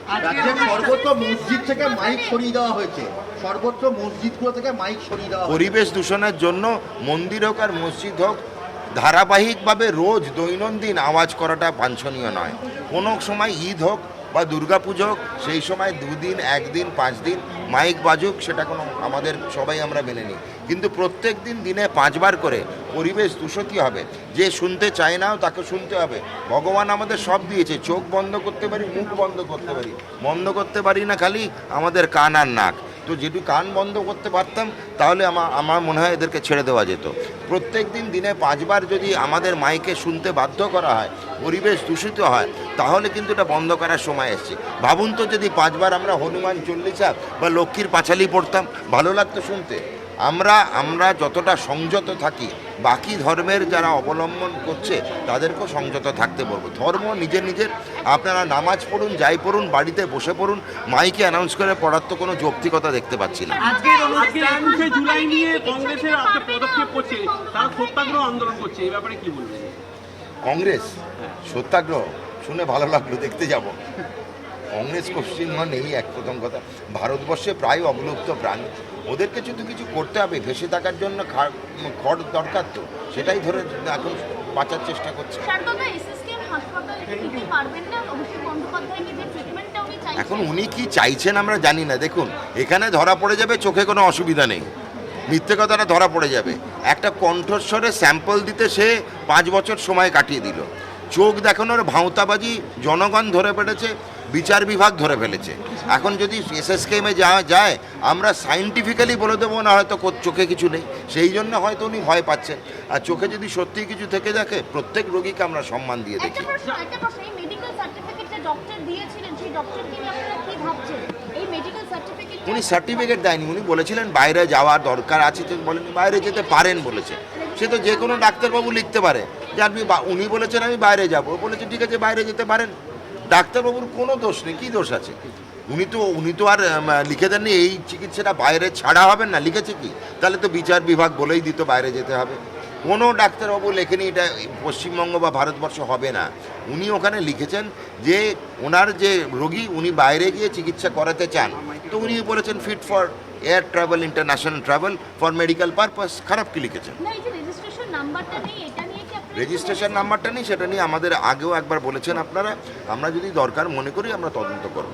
রাজ্যের সর্বত্র মসজিদ থেকে মাইক সরিয়ে দেওয়া হয়েছে, সর্বত্র মসজিদগুলো থেকে মাইক সরিয়ে দেওয়া হয়েছে। পরিবেশ দূষণের জন্য মন্দির হোক আর মসজিদ হোক ধারাবাহিকভাবে রোজ দৈনন্দিন আওয়াজ করাটা বাঞ্ছনীয় নয়। কোনো সময় ঈদ হোক বা দুর্গাপুজো হোক, সেই সময় 2 দিন 1 দিন 5 দিন মাইক বাজুক, সেটা কোনো আমাদের সবাই আমরা মেনে নিই। কিন্তু প্রত্যেক দিন দিনে 5 বার করে পরিবেশ দূষিত হবে। যে শুনতে চায় নাও তাকে শুনতে হবে। ভগবান আমাদের সব দিয়েছে, চোখ বন্ধ করতে পারি, মুখ বন্ধ করতে পারি, বন্ধ করতে পারি না খালি আমাদের কান আর নাক। তো যেটু কান বন্ধ করতে পারতাম তাহলে আমার মনে হয় এদেরকে ছেড়ে দেওয়া যেত। প্রত্যেক দিন দিনে 5 বার যদি আমাদের মাইকে শুনতে বাধ্য করা হয়, পরিবেশ দূষিত হয়, তাহলে কিন্তু এটা বন্ধ করার সময় এসছে। ভাবুন তো যদি 5 বার আমরা হনুমান চল্লিশা বা লক্ষ্মীর পাঁচালি পড়তাম, ভালো লাগতো শুনতে। আমরা যতটা সংযত থাকি, বাকি ধর্মের যারা অবলম্বন করছে তাদেরকেও সংযত থাকতে বলবো। ধর্ম নিজের নিজের, আপনারা নামাজ পড়ুন, যাই পড়ুন, বাড়িতে বসে পড়ুন, মাইকে অ্যানাউন্স করে পড়ার তো কোনো যৌক্তিকতা দেখতে পাচ্ছি না। আজকে 21শে জুলাই নিয়ে কংগ্রেসের আজকে পদক্ষেপ করছে, তারা সত্যাগ্রহ আন্দোলন করছে, এই ব্যাপারে কি বলবেন? কংগ্রেস সত্যাগ্রহ শুনে ভালো লাগলো, দেখতে যাব। কংগ্রেস পশ্চিমবঙ্গ নেই, এক প্রথম কথা। ভারতবর্ষে প্রায় অবলুপ্ত প্রাণী, ওদেরকে যদি কিছু করতে হবে, ভেসে থাকার জন্য খড় দরকার, তো সেটাই ধরে এখন বাঁচার চেষ্টা করছে। এখন উনি কি চাইছেন আমরা জানি না। দেখুন, এখানে ধরা পড়ে যাবে, চোখে কোনো অসুবিধা নেই, মিথ্যে কথাটা ধরা পড়ে যাবে। একটা কণ্ঠস্বরে স্যাম্পল দিতে সে 5 বছর সময় কাটিয়ে দিল। চোখ দেখানোর ভাঁওতাবাজি জনগণ ধরে ফেলেছে, বিচার বিভাগ ধরে ফেলেছে। এখন যদি এসএসকেএমে যাওয়া যায়, আমরা সাইন্টিফিক্যালি বলে দেবো না হয়তো চোখে কিছু নেই, সেই জন্য হয়তো উনি ভয় পাচ্ছেন। আর চোখে যদি সত্যিই কিছু থেকে দেখে, প্রত্যেক রোগীকে আমরা সম্মান দিয়ে দেখি। উনি সার্টিফিকেট দেয়নি, উনি বলেছিলেন বাইরে যাওয়ার দরকার আছে, তো বলেনি বাইরে যেতে পারেন বলেছে। সে তো যে কোনো ডাক্তারবাবু লিখতে পারে যে উনি বলেছেন আমি বাইরে যাবো, বলেছে ঠিক আছে বাইরে যেতে পারেন। ডাক্তারবাবুর কোনো দোষ নেই, কী দোষ আছে? উনি তো আর লিখে দেননি এই চিকিৎসাটা বাইরে ছাড়া হবেন না, লিখেছে কি? তাহলে তো বিচার বিভাগ বলেই দিত বাইরে যেতে হবে। কোনো ডাক্তারবাবু লেখেনি এটা পশ্চিমবঙ্গ বা ভারতবর্ষ হবে না। উনি ওখানে লিখেছেন যে ওনার যে রোগী, উনি বাইরে গিয়ে চিকিৎসা করাতে চান, তো উনি বলেছেন fit for air travel, international travel for medical purpose. খারাপ কি লিখেছেন? রেজিস্ট্রেশন নাম্বারটা নেই, সেটা নিয়ে আমাদের আগেও একবার বলেছেন আপনারা। আমরা যদি দরকার মনে করি আমরা তদন্ত করব।